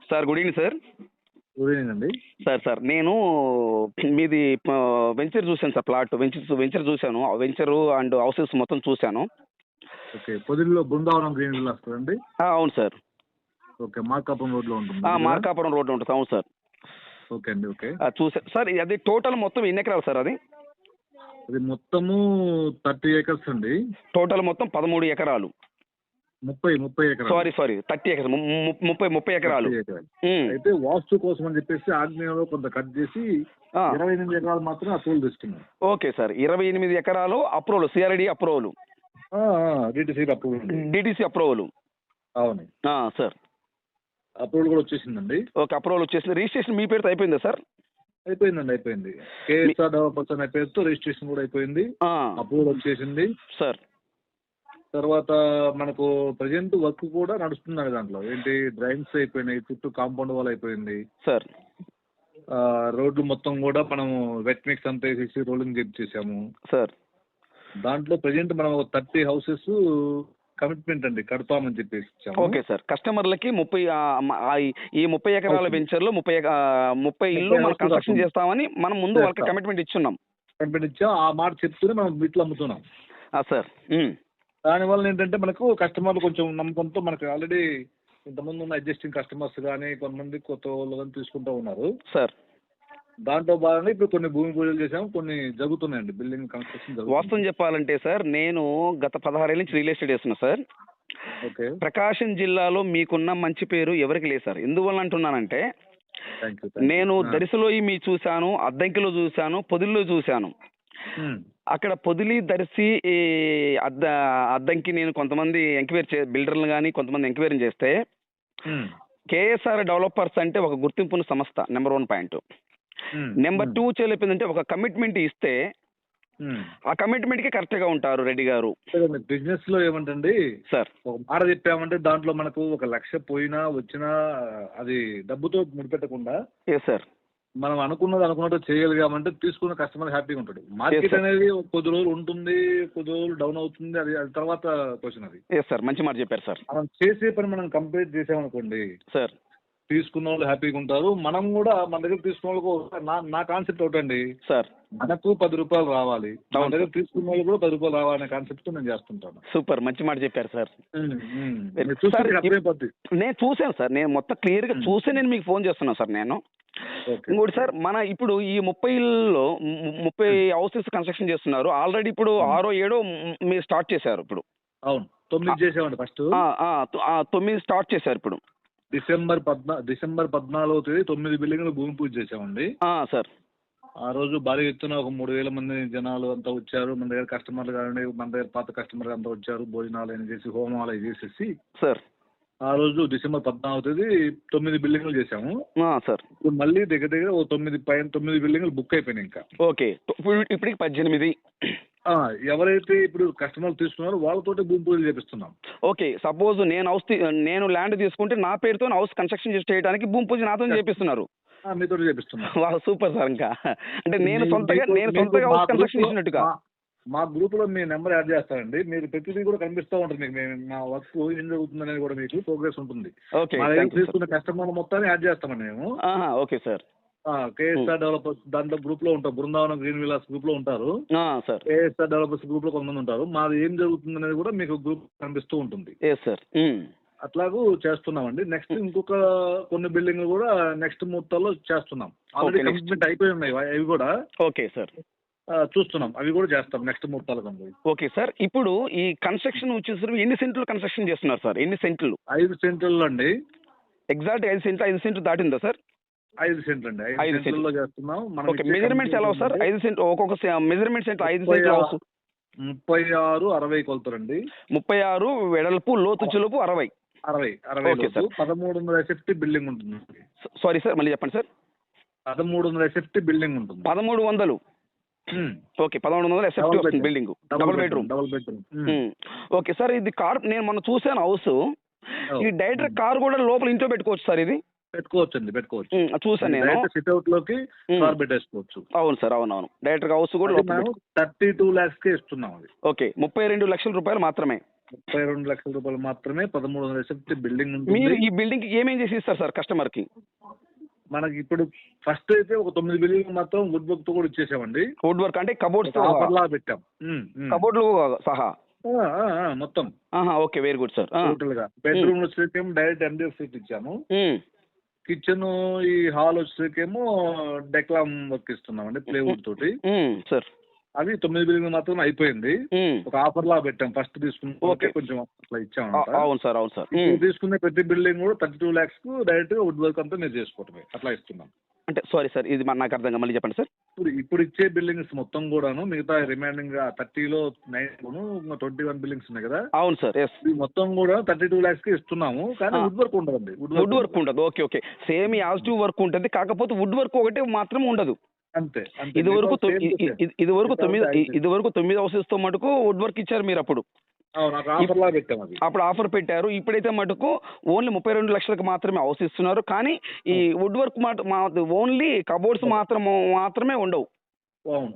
Sir good evening sir. Good evening అండి. Sir నేను మీది వెంచర్ చూశాను సార్. ప్లాట్ వెంచర్ చూశాను. వెంచర్ అండ్ హౌసెస్ మొత్తం చూశాను. ఓకే, పొదిలిలో బృందావనం గ్రీన్ విల్లా వస్తుందండి. అవును సార్. ఓకే, మార్కాపురం రోడ్లో ఉంటుంది. మార్కాపురం రోడ్డు ఉంటుంది. అవును సార్. ఓకే అండి. ఓకే, చూసాను సార్. అది టోటల్ మొత్తం ఎన్ని ఎకరాలు సార్? అది మొత్తము 30 acres అండి. టోటల్ మొత్తం 13 ఎకరాలు. 30 ఎకరాలు. సారీ 30 ఎకరాలు. 30 ఎకరాలు. అయితే వాస్తు కోసం అని చెప్పేసి ఆగ్నేయంలో కొంత కట్ చేసి 28 ఎకరాలు మాత్రం అప్రూవల్ తీసుకున్నాం. Okay sir. 28 ఎకరాలు approval, CRD approval, DTC approval. అవును సార్. అప్రూవల్ కూడా వచ్చేసిందండి. ఓకే, అప్రూవల్ వచ్చేసింది. రిజిస్ట్రేషన్ మీ పేరుతో అయిపోయిందా సార్? అయిపోయిందండి, అయిపోయింది. కేఎస్ఆర్ డెవలపర్స్ అనే పేరుతో రిజిస్ట్రేషన్ కూడా అయిపోయింది. అప్రూవల్ వచ్చేసింది సార్. తర్వాత మనకు ప్రజెంట్ వర్క్ కూడా నడుస్తుంది. దాంట్లో ఏంటి, డ్రైన్స్ అయిపోయినాయి, చుట్టూ కాంపౌండ్ వాల్ అయిపోయింది సార్. రోడ్లు మొత్తం కూడా మనము వెట్ మిక్స్ అంతా వేసేసి రోలింగ్ చేసాము సార్. దాంట్లో ప్రజెంట్ మనం 30 houses కమిట్మెంట్ అండి కడతామని చెప్పేసి. Okay sir. కస్టమర్లకి 30 ఎకరాల వెంచర్లో 30 ఇల్లు మనం కన్స్ట్రక్షన్ చేస్తామని మనం ముందు వాళ్ళకి కమిట్మెంట్ ఇచ్చున్నాం. కమిట్మెంట్ ఇచ్చాం. ఆ మాట చెప్తూనే మనం వీటిలో అమ్ముతున్నాం సార్. దానివల్ల ఏంటంటే మనకు కస్టమర్లు కొంచెం నమ్మకంతో మనకు ఆల్రెడీ ఇంతకుముందు ఉన్న ఎగ్జిస్టింగ్ కస్టమర్స్ కానీ కొంతమంది కొత్త వాళ్ళు కానీ తీసుకుంటూ ఉన్నారు సార్. దాంట్లో భాగంగా ఇప్పుడు కొన్ని భూమి పూజలు చేసాము, కొన్ని జరుగుతున్నాయండి బిల్డింగ్ కన్స్ట్రక్షన్. వాస్తవం చెప్పాలంటే సార్, నేను గత 16 ఏళ్ళ నుంచి రియల్ ఎస్టేట్ చేస్తున్నా సార్. ఓకే. ప్రకాశం జిల్లాలో మీకున్న మంచి పేరు ఎవరికి లేదు సార్. ఎందువల్ల అంటున్నానంటే, నేను దరిసిలో మీ చూశాను, అద్దంకిలో చూశాను, పొదిలిలో చూశాను. అక్కడ పొదిలి, దర్శి, అద్దంకి నేను కొంతమంది ఎంక్వైరీ బిల్డర్లు కానీ కొంతమంది ఎంక్వైరీ చేస్తే కేఎస్ఆర్ డెవలపర్స్ అంటే ఒక గుర్తింపున్న సంస్థ. Number 1 point. నెంబర్ 2 చెప్పిందంటే ఒక కమిట్మెంట్ ఇస్తే ఆ కమిట్మెంట్ కి కరెక్ట్ గా ఉంటారు రెడ్డి గారు. బిజినెస్ లో ఏమంటండి సార్, ఒక మాట చెప్పామంటే దాంట్లో మనకు 1 లక్ష పోయినా వచ్చినా అది డబ్బుతో ముడిపెట్టకుండా సార్ మనం అనుకున్నట్టు చేయగలిగామంటే తీసుకున్న కస్టమర్ హ్యాపీగా ఉంటాడు. మార్కెట్ అనేది కొద్ది రోజులు ఉంటుంది, కొద్ది రోజులు డౌన్ అవుతుంది, అది తర్వాత క్వశ్చన్. అది సార్ మంచి మాట చెప్పారు సార్. మనం చేసే పని మనం కంప్లీట్ చేసామనుకోండి సార్, తీసుకున్న వాళ్ళు హ్యాపీగా ఉంటారు. మనం కూడా మన దగ్గర తీసుకున్న వాళ్ళకు నా కాన్సెప్ట్ ఒకటండి సార్, మనకు 10 రూపాయలు రావాలి, మన దగ్గర తీసుకున్న వాళ్ళు కూడా 10 రూపాయలు రావాలనే కాన్సెప్ట్ నేను చేస్తుంటాను. సూపర్, మంచి మాట చెప్పారు సార్. నేను చూసాను సార్, నేను మొత్తం క్లియర్ గా చూసి నేను మీకు ఫోన్ చేస్తున్నాను సార్. నేను ఇంకోటి సార్, మన ఇప్పుడు ఈ 30 ఇళ్ళలో 30 houses కన్స్ట్రక్షన్ చేస్తున్నారు. ఆల్రెడీ ఇప్పుడు 6 7 మీరు స్టార్ట్ చేశారు. ఇప్పుడు అవును 9 చేసామండి. ఫస్ట్ 9 స్టార్ట్ చేశారు. ఇప్పుడు డిసెంబర్ 14వ తేదీ 9 బిల్డింగ్లు భూమి పూజ చేసామండి సార్. ఆ రోజు భారీ ఎత్తున ఒక 3000 మంది జనాలు అంతా వచ్చారు. మన దగ్గర కస్టమర్లు కానీ మన దగ్గర పాత కస్టమర్లు అంతా వచ్చారు. భోజనాలు అయినా చేసి హోమాలు అవి చేసేసి సార్ ఆ రోజు డిసెంబర్ 14వ తేదీ 9 బిల్డింగ్లు చేసాము సార్. ఇప్పుడు మళ్ళీ దగ్గర 9 బిల్డింగ్లు బుక్ అయిపోయినాయి. ఇంకా ఓకే, ఇప్పటికి 18. ఎవరైతే ఇప్పుడు కస్టమర్లు తీసుకున్నారో వాళ్ళతోటి భూమి పూజలు చేపిస్తున్నాం. ఓకే, సపోజ్ నేను ల్యాండ్ తీసుకుంటే నా పేరుతో హౌస్ కన్స్ట్రక్షన్ చేయడానికి భూమి పూజ నాతో చేపిస్తున్నారు. మీతో చేపిస్తున్నాం. Super sir. ఇంకా అంటే నేను సొంతగా హౌస్ కన్స్ట్రక్షన్ చేసినట్టుగా మా గ్రూప్ లో మీ నెంబర్ యాడ్ చేస్తానండి. మీరు ప్రతిదీ కూడా కనిపిస్తూ ఉంటుంది మీకు. మా వర్క్ ఏం జరుగుతుంది అనేది కూడా మీకు ప్రోగ్రెస్ ఉంటుంది. తీసుకున్న కస్టమర్ మొత్తాన్ని యాడ్ చేస్తామండి మేము. Okay sir. కేఎస్ఆర్ డెవలపర్స్ దాంట్లో గ్రూప్ లో ఉంటారు. బృందావనం గ్రీన్ విల్లాస్ గ్రూప్ లో ఉంటారు. కేఎస్ఆర్ డెవలపర్స్ గ్రూప్ లో కొంతమంది ఉంటారు. మాది ఏం జరుగుతుంది అనేది కూడా మీకు గ్రూప్ కనిపిస్తూ ఉంటుంది. అట్లాగూ చేస్తున్నామండి. నెక్స్ట్ ఇంకొక కొన్ని బిల్డింగ్లు కూడా నెక్స్ట్ ముహూర్తాల్లో చేస్తున్నాం. ఆల్రెడీ కమిట్మెంట్ అయిపోయి ఉన్నాయి అవి కూడా. ఓకే సార్, చూస్తున్నాం, అవి కూడా చేస్తాం నెక్స్ట్ ముహూర్తాలకు. Okay sir. ఇప్పుడు ఈ కన్స్ట్రక్షన్ వచ్చేసరికి ఎన్ని సెంట్లు కన్స్ట్రక్షన్ చేస్తున్నారు సార్? ఎన్ని సెంట్లు? 5 సెంట్లు అండి. ఎగ్జాక్ట్ 5 సెంట్లు దాటిందా సార్? 5 సెంట్లు అండి. 5 సెంట్లో చేస్తున్నాం. మెజర్మెంట్స్ ఎలా సార్? 5 సెంట్లు ఒక్కొక్క మెజర్మెంట్స్ ఎంత? 5 సెంట్లు 36 60 కొలుతారండి. 36 వెడల్పు, లోతు చెలుపు 60. Okay sir. 1300 SFT బిల్డింగ్ ఉంటుంది. సారీ సార్, మళ్ళీ చెప్పండి సార్. 1300 SFT బిల్డింగ్ ఉంటుంది. 1300. ఓకే, 1100 SFT వస్తుంది building. Double bedroom. Okay sir. ఇది కార్ నేను మొన్న చూసాను హౌస్. ఈ డైరెక్ట్ కార్ కూడా లోపల ఇంట్లో పెట్టుకోవచ్చు సార్? ఇది పెట్టుకోవచ్చు. చూసాను నేను. సిట్అవుట్ లోకి కార్ పెట్టేసుకోవచ్చు. అవును సార్, అవునవును. డైరెక్ట్ హౌస్ కూడా 32 lakhs కే ఇస్తున్నాం. ఓకే, 32 లక్షల రూపాయలు మాత్రమే. 32 లక్షల రూపాయలు మాత్రమే 1300 SFT బిల్డింగ్ మీరు ఉంటుంది. ఈ బిల్డింగ్ కి ఏమేం చేసి ఇస్తారు సార్ కస్టమర్ కి? మనకి ఇప్పుడు ఫస్ట్ అయితే ఒక 9 బిల్డింగ్ మాత్రం వుడ్ వర్క్ తో కూడా ఇచ్చేసామండి. వుడ్ వర్క్ అంటే కబోర్డ్స్ ఆఫర్ లా పెట్టాం. కబోర్డ్లు సహా మొత్తం. Okay, very good sir. Total గా బెడ్రూమ్ వచ్చేకేమో డైరెక్ట్ MDF సీట్ ఇచ్చాము. కిచెన్ ఈ హాల్ వచ్చేకేమో డెక్లామ్ వర్క్ ఇస్తున్నామండి ప్లేవుడ్ తోటి. సార్ అది 9 బిల్డింగ్ మాత్రం అయిపోయింది. ఒక ఆఫర్ లా పెట్టాం. ఫస్ట్ తీసుకుంటే కొంచెం అట్లా ఇచ్చాము. అవును సార్, అవును సార్. తీసుకునే ప్రతి బిల్డింగ్ కూడా 32 lakhs కు డైరెక్ట్ గా వుడ్ వర్క్ అంతా మీరు చేసుకోవటమే అట్లా ఇస్తున్నాం. అంటే సారీ సార్, ఇది నాకు అర్థం కాదు, మళ్ళీ చెప్పండి సార్. ఇప్పుడు ఇచ్చే బిల్డింగ్స్ మొత్తం కూడాను మిగతా రిమైనింగ్ 30లో 9 21 బిల్డింగ్స్ ఉన్నాయి కదా. అవును సార్. మొత్తం కూడా 32 lakhs కి ఇస్తున్నాము. కానీ వుడ్ వర్క్ ఉండదండి. వుడ్ వర్క్ ఉండదు. ఓకే ఓకే, సేమ్ యాజిటివ్ వర్క్ ఉంటుంది, కాకపోతే వుడ్ వర్క్ ఒకటి మాత్రం ఉండదు. అంతే. ఇది వరకు 9 హౌసెస్ తో మటుకు వుడ్ వర్క్ ఇచ్చారు మీరు అప్పుడు. అప్పుడు ఆఫర్ పెట్టారు. ఇప్పుడైతే మటుకు ఓన్లీ 32 లక్షలకు మాత్రమే హౌస్ ఇస్తున్నారు. కానీ ఈ వుడ్ వర్క్ ఓన్లీ కబోర్డ్స్ మాత్రమే ఉండవు.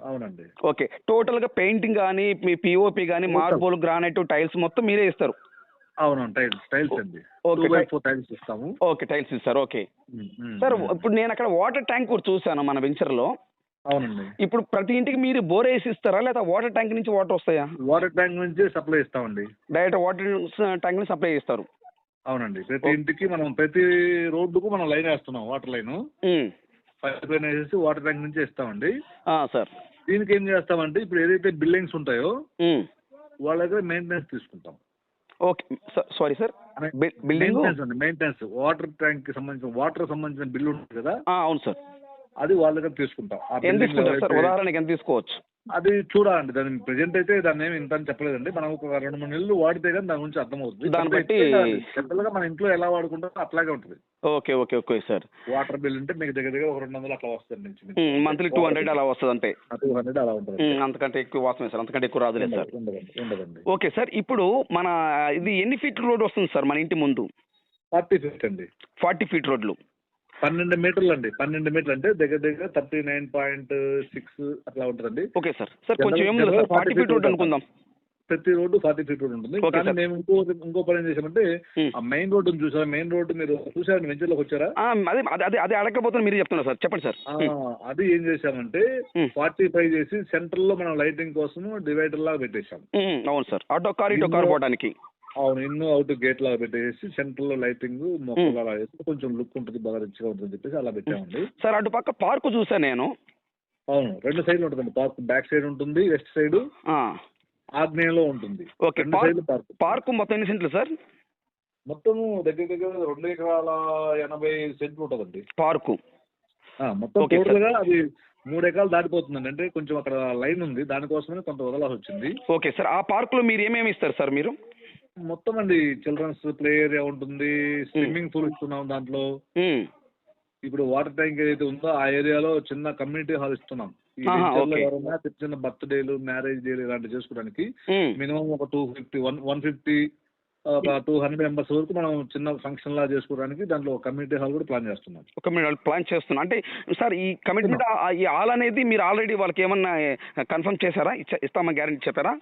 అవునండి. ఓకే, టోటల్ గా పెయింటింగ్ కానీ మీ పిఓపి కానీ మార్బుల్ గ్రానైట్ టైల్స్ మొత్తం మీరే ఇస్తారు. అవునండి. టైల్స్ అండి. ఓకే, టైల్స్ ఇస్తాము. ఓకే, టైల్స్ ఇస్తారు. ఓకే సార్, ఇప్పుడు నేను అక్కడ వాటర్ ట్యాంక్ కూడా చూసాను మన వెంచర్ లో. అవునండి. ఇప్పుడు ప్రతి ఇంటికి మీరు బోర్ వేసి ఇస్తారా, లేదా వాటర్ ట్యాంక్ నుంచి వాటర్ వస్తాయా? వాటర్ ట్యాంక్ నుంచి సప్లై ఇస్తామండి. డైరెక్ట్ వాటర్ ట్యాంక్ నుంచి సప్లై చేస్తారు. అవునండి. ప్రతి ఇంటికి మనం ప్రతి రోడ్డుకు మనం లైన్ వేస్తున్నాం. వాటర్ లైన్ పైప్ లైన్ వేసేసి వాటర్ ట్యాంక్ నుంచి ఇస్తామండి. సార్, దీనికి ఏం చేస్తామంటే ఇప్పుడు ఏదైతే బిల్డింగ్స్ ఉంటాయో వాళ్ళ దగ్గర మెయింటెనెన్స్ తీసుకుంటాం. Okay sorry sir, maintenance water tank కి సంబంధించిన బిల్లు ఉంటుంది కదా. అవును సార్. అది వాళ్ళ దగ్గర తీసుకుంటాం. ఎంత తీసుకుంటారు సార్? ఉదాహరణకి ఎంత తీసుకోవచ్చు? అది చూడాలండి. దాని ప్రెజెంట్ అయితే దాన్ని ఏమి ఇంత అని చెప్పలేదండి. మనం ఒక 2-3 నెలలు వాడితే కానీ దాని గురించి అర్థమవుతుంది. దాన్ని బట్టి జనరల్ గా మన ఇంట్లో ఎలా వాడుకుంటారో అట్లాగే ఉంటుంది. Okay okay okay sir. Water bill అంటే మీకు దగ్గర ఒక 200 అట్లా వస్తుంది. మంత్లీ 200 అలా వస్తుంది అంటే. 200 అలా ఉంటుంది. అంతకంటే ఎక్కువ వాసమే సార్, అంతకంటే ఎక్కువ రాదులేదు సార్. ఉండదండి. ఓకే సార్, ఇప్పుడు మన ఇది ఎన్ని ఫీట్ రోడ్ వస్తుంది సార్ మన ఇంటి ముందు? 40 feet అండి. 40 feet రోడ్లు 12 మీటర్లు అండి. 12 మీటర్లు అంటే దగ్గర 39.6 అట్లా ఉంటుందండి. Okay sir. కొంచెం ఏముంది సార్, 40 feet రోడ్ అనుకుందాం. ప్రతి రోడ్డు 40 feet రోడ్ ఉంటుంది. కానీ మేము ఇంకో పని ఏం చేసామంటే ఆ మెయిన్ రోడ్డు చూసారా? మెయిన్ రోడ్డు మీరు చూసారండి, వెంచర్లోకి వచ్చారా? అదే అడగకపోతే మీరు చెప్తున్నారు సార్, చెప్పండి సార్. అది ఏం చేసామంటే 45 చేసి సెంటర్ లో మనం లైటింగ్ కోసం డివైడర్ లాగా పెట్టేసాం. అవును సార్, ఆటో కార్ ఇటో కార్ పోవడానికి. అవును, ఇన్ అవుట్ గేట్ లాగా పెట్టేసి సెంటర్ లో లైటింగ్ మొక్కలు అలా వేస్తే కొంచెం లుక్ ఉంటుంది, బాగా రిచ్గా ఉంటుంది చెప్పేసి అలా పెట్టామండి. సార్, అటు పక్క పార్క్ చూసాను నేను. అవును, 2 సైడ్లు ఉంటుందండి పార్క్. బ్యాక్ సైడ్ ఉంటుంది, వెస్ట్ సైడ్ ఆగ్నేయంలో ఉంటుంది. ఓకే, పార్క్ మొత్తం ఎన్ని సెంట్లు సార్? మొత్తం దగ్గర 2 ఎకరాల 80 సెంట్లు ఉంటుందండి పార్కు మొత్తం. టోటల్ గా అది 3 ఎకరాలు దాటిపోతుందండి. అంటే కొంచెం అక్కడ లైన్ ఉంది, దానికోసమే కొంత వదలాల్సి వచ్చింది. ఓకే సార్, ఆ పార్క్ లో మీరు ఏమేమి ఇస్తారు సార్? మీరు మొత్తం అండి చిల్డ్రన్స్ ప్లే ఏరియా ఉంటుంది, స్విమ్మింగ్ పూల్ ఇస్తున్నాం దాంట్లో. ఇప్పుడు వాటర్ ట్యాంక్ ఏదైతే ఉందో ఆ ఏరియాలో చిన్న కమ్యూనిటీ హాల్ ఇస్తున్నాం. ఎవరైనా చిన్న బర్త్డేలు, మ్యారేజ్ డేలు ఇలాంటివి చేసుకోవడానికి మినిమం ఒక 150 200 మెంబర్స్ వరకు మనం చిన్న ఫంక్షన్ లా చేసుకోవడానికి దాంట్లో కమ్యూనిటీ హాల్ కూడా ప్లాన్ చేస్తున్నాం. ప్లాన్ చేస్తున్నాం అంటే సార్, ఈ కమిటీ ఈ హాల్ అనేది మీరు ఆల్రెడీ వాళ్ళకి ఏమన్నా కన్ఫర్మ్ చేశారా? ఇస్తామని గ్యారెంటీ చెప్పారా?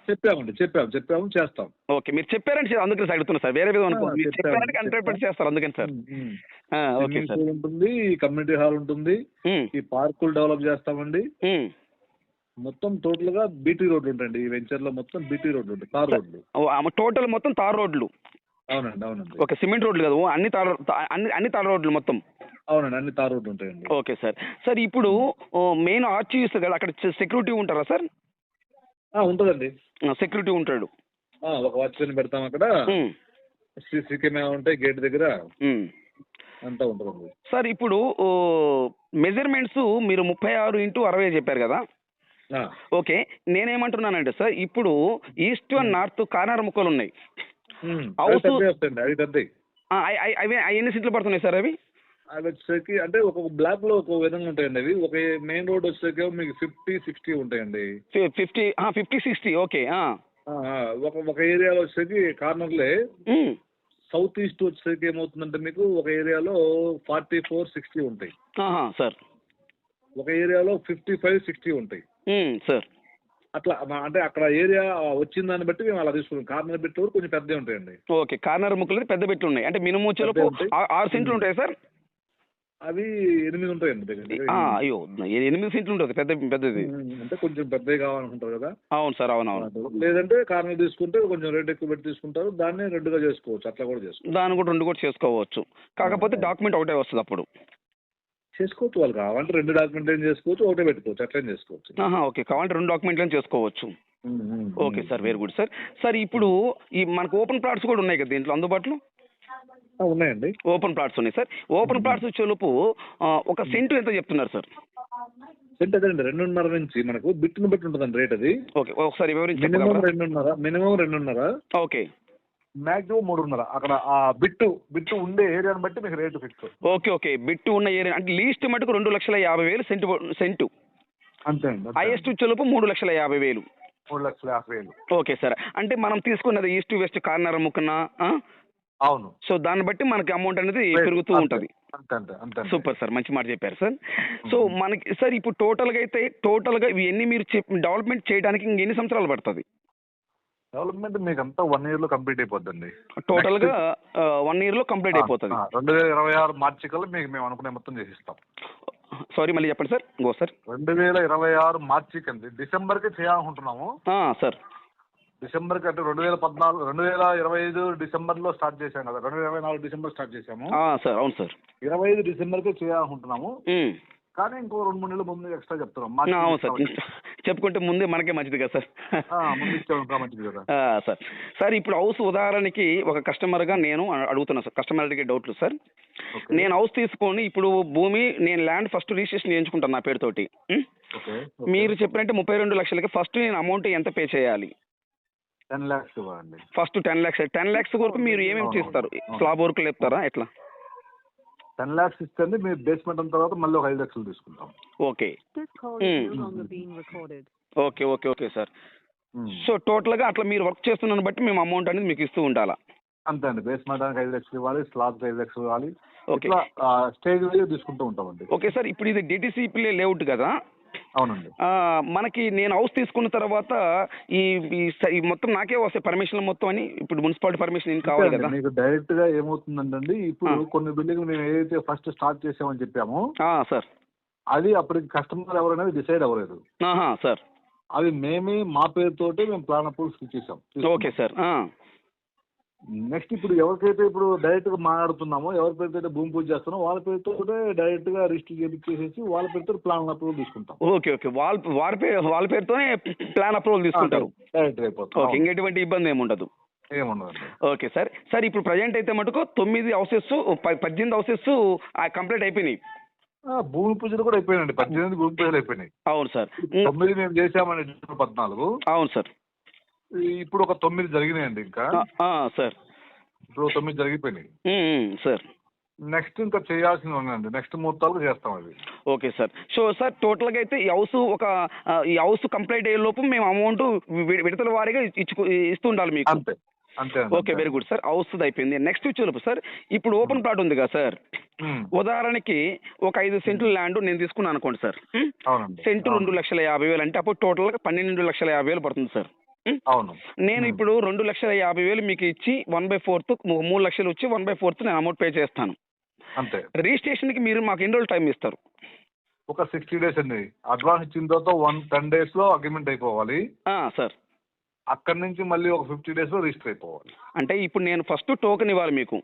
చెప్పాము చేస్తాం. ఓకే, మీరు చెప్పారంటే అందుకని అడుగుతున్నా సార్, వేరే విధంగా అనుకో. మీరు చెప్పారంటే 100% చేస్తారు, అందుకని సార్. ఓకే సార్, ఉంటుంది, కమ్యూనిటీ హాల్ ఉంటుంది, ఈ పార్కులు డెవలప్ చేస్తామండి. మొత్తం టోటల్ గా బీటీ రోడ్లు ఉంటాయండి. ఈ వెంచర్ లో మొత్తం బీటీ రోడ్లు ఉంటాయి, తార్ రోడ్లు. టోటల్ మొత్తం తార్ రోడ్లు? అవునండి. ఓకే, సిమెంట్ రోడ్లు కదా, అన్ని తార్ రోడ్లు మొత్తం? అవునండి, అన్ని తార్ రోడ్లు ఉంటాయండి. ఓకే సార్, ఇప్పుడు మెయిన్ ఆర్చ్ చూస్తే కదా, అక్కడ సెక్యూరిటీ ఉంటారా సార్? ఉంటుందండి, సెక్యూరిటీ ఉంటాడు. ఒక వాచ్మెన్ పెడతాం అక్కడ. సీసీ కెమెరా ఉంటాయి గేట్ దగ్గర, అంతా ఉంటుంది సార్. ఇప్పుడు మెజర్మెంట్స్ మీరు 36x60 చెప్పారు కదా. ఓకే, నేనేమంటున్నానంటే సార్, ఇప్పుడు ఈస్ట్ అండ్ నార్త్ కార్నర్ ముక్కలు ఉన్నాయి. అవి ఎన్ని సీట్లు పడుతున్నాయి సార్? అవి వచ్చేసరికి అంటే ఒక్కొక్క బ్లాక్ లో ఒక్కొక్క విధంగా ఉంటాయండి. అవి ఒక మెయిన్ రోడ్ వచ్చేసరికి మీకు 50-60 ఉంటాయండి. 50-60. ఓకే, ఒక ఏరియాలో వచ్చేసరికి కార్నర్లే సౌత్ ఈస్ట్ వచ్చేసరికి ఏమవుతుందంటే మీకు ఒక ఏరియాలో 44-60 ఉంటాయి సార్. ఒక ఏరియాలో 55-60 ఉంటాయి సార్. అట్లా అంటే అక్కడ ఏరియా వచ్చిన దాన్ని బట్టి మేము అలా తీసుకున్నాం. కార్నర్ బిట్ వరకు కొంచెం పెద్దవి ఉంటాయండి. ఓకే, కార్నర్ ముక్కలు పెద్ద బిట్లు ఉన్నాయి. అంటే మినిమం చెలుపు 6 సెంట్లు ఉంటాయి సార్. అవి 8 ఉంటాయండి దగ్గర. అయ్యో, 8 సెంట్లు ఉంటుంది పెద్దది. అంటే కొంచెం పెద్దవి కావాలనుకుంటారు కదా. అవును సార్, అవునవును. లేదంటే కార్నర్ తీసుకుంటే కొంచెం రేట్ ఎక్కువ పెట్టి తీసుకుంటారు, దాన్ని 2గా చేసుకోవచ్చు. అట్లా కూడా చేసుకోవచ్చు. దాన్ని కూడా 2 కూడా చేసుకోవచ్చు. కాకపోతే డాక్యుమెంట్ ఒకటే వస్తుంది అప్పుడు. చేసుకోవచ్చు, వాళ్ళు కావాలంటే 2 డాక్యుమెంట్ ఏం చేసుకోవచ్చు, ఒకటే పెట్టుకోవచ్చు, అట్లా చేసుకోవచ్చు. ఓకే, కావాలంటే 2 డాక్యుమెంట్లను చేసుకోవచ్చు. Okay sir, very good sir. Sir ఇప్పుడు ఈ మనకు ఓపెన్ ప్లాట్స్ కూడా ఉన్నాయి కదా దీంట్లో అందుబాటులో? ఉన్నాయండి, ఓపెన్ ప్లాట్స్ ఉన్నాయి సార్. ఓపెన్ ప్లాట్స్ వచ్చేలోపు ఒక సెంటు ఎంత చెప్తున్నారు సార్? సెంట్ అదేండి 2.5 నుంచి మనకు బిట్ని బట్టి ఉంటుందండి రేట్ అది. ఓకే, ఒకసారి వివరించి. మినిమం 2.5. Okay, maximum 3.5. అక్కడ ఆ బిట్టు ఉండే ఏరియాని బట్టి మీకు రేటు ఫిక్స్. ఓకే, బిట్టు ఉన్న ఏరియా అంటే లీస్ట్ మటుకు 2,50,000 సెంటు. అంతే అండి. హైయెస్ట్ వచ్చేలోపు 3,50,000. 3,50,000. ఓకే సార్, అంటే మనం తీసుకున్నది ఈస్ట్ వెస్ట్ కార్నర్ ముక్కన. అవును. సో దాన్ని బట్టి మనకి అమౌంట్ అనేది పెరుగుతూ ఉంటుంది. సూపర్ సార్, మంచి మాట చెప్పారు సార్. సో మనకి సార్ ఇప్పుడు టోటల్గా ఇవన్నీ మీరు డెవలప్మెంట్ చేయడానికి ఇంకెన్ని సంవత్సరాలు పడుతుంది? డెవలప్మెంట్ మీకు అంతా 1 year లో కంప్లీట్ అయిపోద్దండి. టోటల్గా 1 year లో కంప్లీట్ అయిపోతుంది. 2026 మార్చి కల్లా మీకు మేము అనుకునే మొత్తం చేసిస్తాం. సారీ, మళ్ళీ చెప్పండి సార్. 2026 మార్చి కండి, డిసెంబర్కి చేయాలనుకుంటున్నాము సార్. డిసెంబర్కి అంటే 2025 డిసెంబర్లో స్టార్ట్ చేశాం కదా, 2024 డిసెంబర్ స్టార్ట్ చేశాము సార్. అవును సార్, 25 డిసెంబర్కి చేయాలనుకుంటున్నాము. కానీ ఇంకో 2-3 నెలల ముందు ఎక్స్ట్రా చెప్తున్నాం. అవును సార్, చెప్పుకుంటే ముందే మనకే మంచిది కదా సార్. ముందు ఇచ్చే మంచిది కదా సార్. సార్ ఇప్పుడు హౌస్ ఉదాహరణకి ఒక కస్టమర్గా నేను అడుగుతున్నా సార్, కస్టమర్ అడిగే డౌట్లు సార్. నేను హౌస్ తీసుకొని ఇప్పుడు భూమి నేను ల్యాండ్ ఫస్ట్ రిజిస్ట్రేషన్ చేయించుకుంటాను నా పేరుతోటి. మీరు చెప్పినట్టే 32 లక్షలకి ఫస్ట్ నేను అమౌంట్ ఎంత పే చేయాలి? 10 lakhs ఇవ్వండి. First 10 lakhs. 10 lakhs వరకు మీరు ఏమేమి చేస్తారు? స్లాబ్ వర్క్ లేపుతారా ఎట్లా? 10 lakhs ఇస్తే మీరు బేస్మెంట్ అయిన తర్వాత మళ్ళీ ఒక 5 లక్షలు తీసుకుంటాం. Okay okay sir. సో టోటల్గా అట్లా మీరు వర్క్ చేస్తున్న బట్టి మేము అమౌంట్ అనేది మీకు ఇస్తూ ఉండాలా? అంతే అండి. బేస్మెంట్ 5 లక్షలు ఇవ్వాలి, స్లాబ్కి 5 లక్షలు ఇవ్వాలి. ఓకే, స్టేజ్ వైజ్ తీసుకుంటూ ఉంటామండి. ఓకే సార్, ఇప్పుడు ఇది డిటిసిపి లేఅవుట్ కదా? అవునండి. మనకి నేను హౌస్ తీసుకున్న తర్వాత ఈ మొత్తం నాకే వస్తాయి పర్మిషన్ మొత్తం అని? ఇప్పుడు మున్సిపాలిటీ పర్మిషన్ ఏం కావాలి కదా? మీకు డైరెక్ట్ గా ఏమవుతుందండి, ఇప్పుడు కొన్ని బిల్డింగ్ మేము ఏదైతే ఫస్ట్ స్టార్ట్ చేసామని చెప్పామో సార్, అది అప్పటికి కస్టమర్ ఎవరనేది డిసైడ్ అవ్వలేదు సార్. అవి మా పేరుతోటి మేము ప్లాన్ అప్రూవల్స్ ఇచ్చేసాం. Okay sir. నెక్స్ట్ ఇప్పుడు ఎవరికైతే ఇప్పుడు డైరెక్ట్ గా మాట్లాడుతున్నామో, ఎవరి పేరుతో భూమి పూజ చేస్తున్నామో వాళ్ళ పేరుతో డైరెక్ట్ గా రిజిస్టర్ చేసేసి వాళ్ళ పేరుతో ప్లాన్ అప్రూవల్ తీసుకుంటాం. ఓకే వాళ్ళ పేరుతోనే ప్లాన్ అప్రూవల్ తీసుకుంటారు. డైరెక్ట్ అయిపోతుంది. ఓకే, ఇంకెటువంటి ఇబ్బంది ఏముండదు. Okay sir. సార్ ఇప్పుడు ప్రజెంట్ అయితే మటుకు 9 హౌసెస్ 18 హౌసెస్ కంప్లీట్ అయిపోయినాయి. భూమి పూజలు కూడా అయిపోయినాయండి. 18 భూమి పూజలు అయిపోయినాయి. అవును సార్. 9 మేము చేసామండి 14. అవును సార్. ఇప్పుడు ఒక 9 జరిగినాయండి. ఇంకా సార్ ఇప్పుడు 9 జరిగిపోయినాయి సార్. నెక్స్ట్ ఇంకా చేయాల్సింది ఉందండి, నెక్స్ట్ ముహూర్తాలు చేస్తాం అది. Okay sir. సో సార్ టోటల్గా అయితే ఈ హౌస్ కంప్లీట్ అయ్యే లోపు మేము అమౌంట్ విడతల వారీగా ఇస్తూ ఉండాలి మీకు? అంతే అంతే. Okay, very good sir. House అయిపోయింది. నెక్స్ట్ వచ్చేలోపు సార్ ఇప్పుడు ఓపెన్ ప్లాట్ ఉంది కదా సార్, ఉదాహరణకి ఒక 5 సెంట్లు ల్యాండ్ నేను తీసుకున్నాను అనుకోండి సార్. సెంటు 2,50,000 అంటే అప్పుడు టోటల్గా 12,50,000 పడుతుంది సార్. అవును. నేను ఇప్పుడు 2,50,000 మీకు ఇచ్చి 1/4 3 లక్షలు వచ్చి 1/4 నేను అమౌంట్ పే చేస్తాను. అంతే. రిజిస్ట్రేషన్ కి మీరు మాకు ఎన్ని రోజులు టైం ఇస్తారు? ఒక 60 days అండి. అడ్వాన్స్ ఇచ్చిన తర్వాత 10 days లో అగ్రిమెంట్ అయిపోవాలి సార్. అక్కడి నుంచి మళ్ళీ ఒక 50 days లో రిజిస్టర్ అయిపోవాలి. అంటే ఇప్పుడు నేను ఫస్ట్ టోకెన్ ఇవ్వాలి మీకు?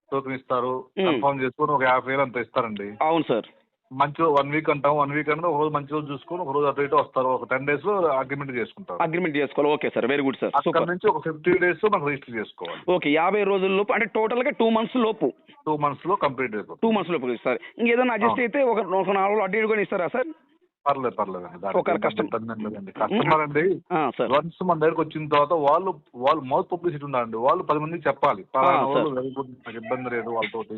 టోకెన్ ఇస్తారు, కన్ఫర్మ్ చేసుకొని ఒక 50,000 అంత ఇస్తారండి. అవును సార్. మంచి 1 వీక్ అంటాం. 1 వీక్ అంటే ఒక రోజు మంచి రోజు చూసుకొని ఒక రోజు అటు ఇటు వస్తారు. ఒక 10 days లో అగ్రిమెంట్ చేసుకుంటారు. అగ్రిమెంట్ చేసుకోవాలి. Okay sir, very good sir. అక్కడ నుంచి ఒక 50 days లో మనకు రిజిస్టర్ చేసుకోవాలి. ఓకే, 50 రోజుల లోపు అంటే టోటల్ గా 2 months లోపు. 2 months లో కంప్లీట్ అయిపోతుంది. 2 months లోపు ఇస్తారు. ఇంకేదైనా అడ్జస్ట్ అయితే ఒక 4 రోజులు అటు ఇటు కూడా ఇస్తారా సార్? పర్లేదండి. ఒక కస్టమర్ అండి వన్స్ మన దగ్గరకు వచ్చిన తర్వాత వాళ్ళు మౌత్ పబ్లిసిటీ ఉండాలండి. వాళ్ళు 10 మందికి చెప్పాలి, వెరీ గుడ్, నాకు ఇబ్బంది లేదు వాళ్ళతోటి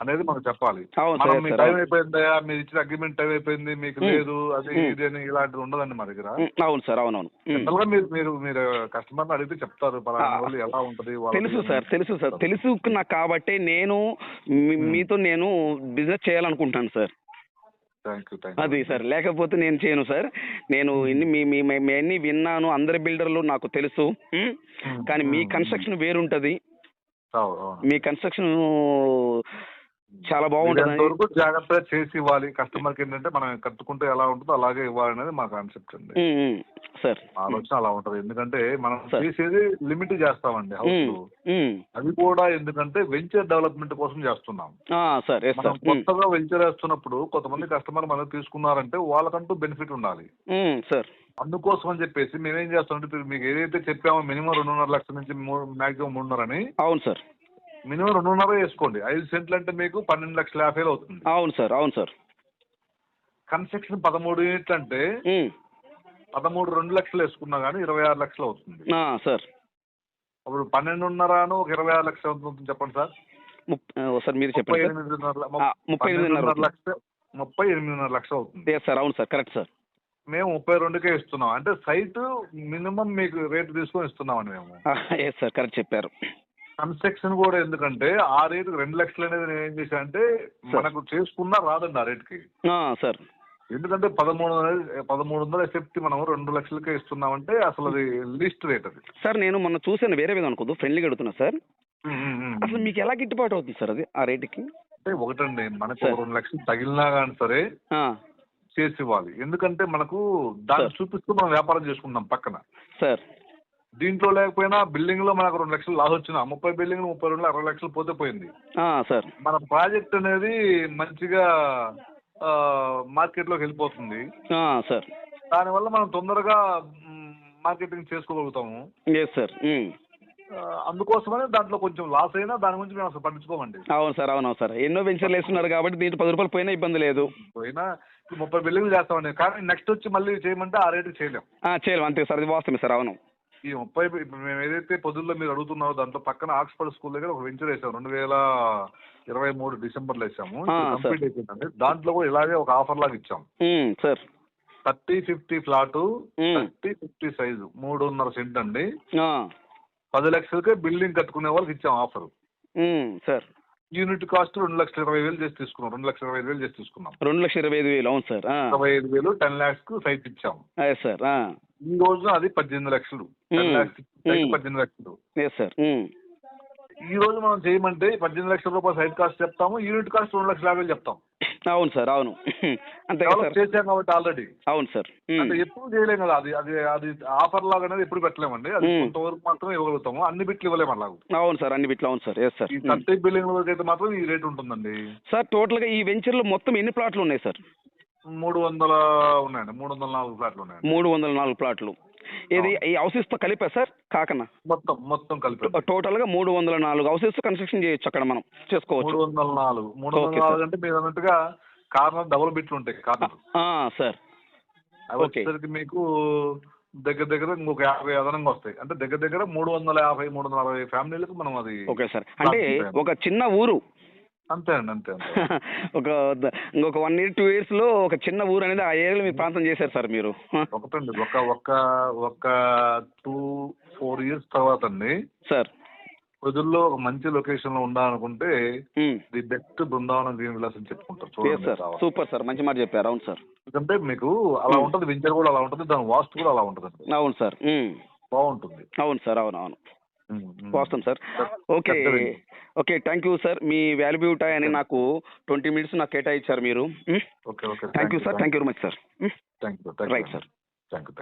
అనేది మనం చెప్పాలి. మనం మీ టైం అయిపోయిందా, మీరు ఇచ్చిన అగ్రిమెంట్ టైం అయిపోయింది, మీకు లేదు అది ఇది అని ఇలాంటివి ఉండదండి మా దగ్గర. అవును సార్, అవునవును. జనరల్గా మీరు కస్టమర్ అడిగితే చెప్తారు వాళ్ళు ఎలా ఉంటది. తెలుసు సార్, తెలుసు నాకు. కాబట్టి నేను మీతో బిజినెస్ చేయాలనుకుంటాను సార్. అది సార్, లేకపోతే నేను చేయను సార్. నేను మీ అన్ని విన్నాను, అందరి బిల్డర్లు నాకు తెలుసు. కానీ మీ కన్స్ట్రక్షన్ వేరుంటది. మీ కన్స్ట్రక్షన్ చాలా బాగుంటుంది. వరకు జాగ్రత్తగా చేసి ఇవ్వాలి కస్టమర్కి. ఏంటంటే మనం కట్టుకుంటే ఎలా ఉంటుందో అలాగే ఇవ్వాలనేది మా కాన్సెప్ట్ అండి. సార్ ఆలోచన అలా ఉంటది. ఎందుకంటే మనం చేసేది లిమిట్ చేస్తామండి హౌస్. అది కూడా ఎందుకంటే వెంచర్ డెవలప్మెంట్ కోసం చేస్తున్నాం. మనం కొత్తగా వెంచర్ వేస్తున్నప్పుడు కొంతమంది కస్టమర్ మనకు తీసుకున్నారంటే వాళ్ళకంటూ బెనిఫిట్ ఉండాలి సార్. అందుకోసం అని చెప్పేసి మేమేం చేస్తామంటే మీకు ఏదైతే చెప్పామో మినిమం 2.5 లక్షల నుంచి మాక్సిమం 3.5 అని. అవును సార్. మినిమం 2.5 వేసుకోండి. 5 సెంట్లు అంటే మీకు 12,50,000 అవుతుంది. అవును సార్. అవును సార్. కన్స్ట్రక్షన్ 13 యూనిట్లు అంటే 13 2 లక్షలు వేసుకున్నా కానీ 26 లక్షలు అవుతుంది సార్. అప్పుడు 12.5 ఒక 26 లక్షలు అవుతుంది చెప్పండి సార్. సార్ మీరు చెప్పండి. 38.5 లక్షలు అవుతుంది సార్. అవును సార్, కరెక్ట్ సార్. మేము 32కే ఇస్తున్నాం. అంటే సైట్ మినిమం మీకు రేటు తీసుకొని ఇస్తున్నామండి మేము. సార్, కరెక్ట్ చెప్పారు. కన్స్ట్రక్షన్ కూడా ఎందుకంటే ఆ రేటు 2 లక్షలు అనేది నేను ఏం చేశాను అంటే మనకు చేసుకున్నా రాదండి ఆ రేటుకి సార్. ఎందుకంటే 1300 ఎఫెక్ట్ మనం 2 లక్షలకే ఇస్తున్నామంటే అసలు అది లీస్ట్ రేట్ అది సార్. నేను మొన్న చూసాను, వేరే విధంగా అనుకోదు, ఫ్రెండ్లీగా అడుగుతున్నా సార్. అసలు మీకు ఎలా గిట్టుబాటు అవుతుంది సార్ అది ఆ రేటుకి? అంటే ఒకటండి, మనకు 2 లక్షలు తగిలినా కానీ సరే చేసి ఇవ్వాలి. ఎందుకంటే మనకు దాన్ని చూపిస్తూ మనం వ్యాపారం చేసుకుంటాం పక్కన సార్. దీంట్లో లేకపోయినా బిల్డింగ్ లో మనకు 2 లక్షలు లాస్ వచ్చిన 30 బిల్డింగ్ 32 60 లక్షలు పోతే పోయింది సార్. మన ప్రాజెక్ట్ అనేది మంచిగా మార్కెట్ లోకి వెళ్ళిపోతుంది సార్. దానివల్ల మనం తొందరగా మార్కెటింగ్ చేసుకోగలుగుతాము. సార్. అందుకోసమనే దాంట్లో కొంచెం లాస్ అయినా దాని గురించి మేము అసలు పట్టించుకోమండి. అవును సార్. అవును సార్. ఎన్నో వెంచర్లు వేస్తున్నారు కాబట్టి దీంట్లో 10 రూపాయలు పోయినా ఇబ్బంది లేదు. పోయినా 30 బిల్డింగ్లు చేస్తామండి. కానీ నెక్స్ట్ వచ్చి మళ్ళీ చేయమంటే ఆ రేటు చేయలేము. అంతే సార్, అది వాస్తవమే సార్. అవును. ఈ 30 మేము ఏదైతే పొద్దుల్లో మీరు అడుగుతున్నారో దాంట్లో పక్కన ఆక్స్ఫర్డ్ స్కూల్ దగ్గర ఒక వెంచర్ వేసాము. 2023 డిసెంబర్లో వేసాము. కంప్లీట్ అయిపోయిందండి. దాంట్లో కూడా ఇలాగే ఒక ఆఫర్ లాగా ఇచ్చాము సార్. 30-50 ఫ్లాట్ 30-50 సైజు 3.5 సెంట్ అండి. 10 లక్షలకే బిల్డింగ్ కట్టుకునే వాళ్ళకి ఇచ్చాం ఆఫర్ సార్. యూనిట్ కాస్ట్ 2,20,000 చేసి తీసుకున్నాం. 2,25,000 చేసి తీసుకున్నాం. 2,25,000. అవును సార్. 25,000 10 lakhs కు సైట్ ఇచ్చాం సార్. ఈ రోజున అది 18 లక్షలు. 10 lakhs 18 లక్షలు సార్. ఈ రోజు మనం చేయమంటే 18 లక్షల రూపాయలు సైట్ కాస్ట్ చెప్తాము, యూనిట్ కాస్ట్ 2,50,000 చెప్తాం. అవును సార్. అవును. అంతే చేసాం కాబట్టి ఆల్రెడీ. అవును సార్. అంటే ఎప్పుడు చేయలేం కదా. అది అది అది ఆఫర్ లాగా అనేది ఎప్పుడు పెట్టలేమండి. అది కొంతవరకు మాత్రమే ఇవ్వగలుగుతాము. అన్ని బిట్లు ఇవ్వలేము అలాగ. అవును సార్, అన్ని బిట్లు. అవును సార్. సార్. ఈ 30 బిల్డింగ్ వరకు అయితే మాత్రం ఈ రేట్ ఉంటుందండి సార్. టోటల్ గా ఈ వెంచర్ లో మొత్తం ఎన్ని ప్లాట్లు ఉన్నాయి సార్? 300 ఉన్నాయండి. 304 ఫ్లాట్లు ఉన్నాయండి. 304 ప్లాట్లు. ఇది ఈ హౌసెస్ తో కలిపా సార్ కాకన్నా? మొత్తం కలిపి టోటల్ గా 304 హౌసెస్ కన్స్ట్రక్షన్ చేయొచ్చు అక్కడ, మనం చేసుకోవచ్చు. 304 అంటే మీరు అన్నట్టుగా కార్నర్ డబుల్ బిట్లు ఉంటాయి కార్నర్ సార్. వచ్చేసరికి మీకు దగ్గర ఇంకొక 50 అదనంగా వస్తాయి. అంటే దగ్గర 350-360 ఫ్యామిలీలకు మనం అది. Okay sir. అంటే ఒక చిన్న ఊరు. అంతే అండి. ఇంకొక 1 year 2 years లో ఒక చిన్న ఊరు అనేది ఆ ఏరియాలో మీ ప్రాంతం చేశారు సార్ మీరు. ఒకటండి ఒక 2-4 years తర్వాత అండి సార్ ప్రజల్లో ఒక మంచి లొకేషన్ లో ఉండాలనుకుంటే the best Brindavanam green Vilas అని చెప్పుకుంటారు. సూపర్ సార్, మంచి మాట చెప్పారు. అవును సార్. ఎందుకంటే మీకు అలా ఉంటుంది, వెంచర్ కూడా అలా ఉంటుంది, దాని వాస్తు కూడా అలా ఉంటుంది. అవును సార్. బాగుంటుంది. అవును సార్. అవును. వాస్తవం sir. Okay thank you sir. Me valuable time అని నాకు 20 minutes నాకు కేటాయించారు మీరు. Thank you sir. Thank you very much sir. Thank you. Right sir. Thank you.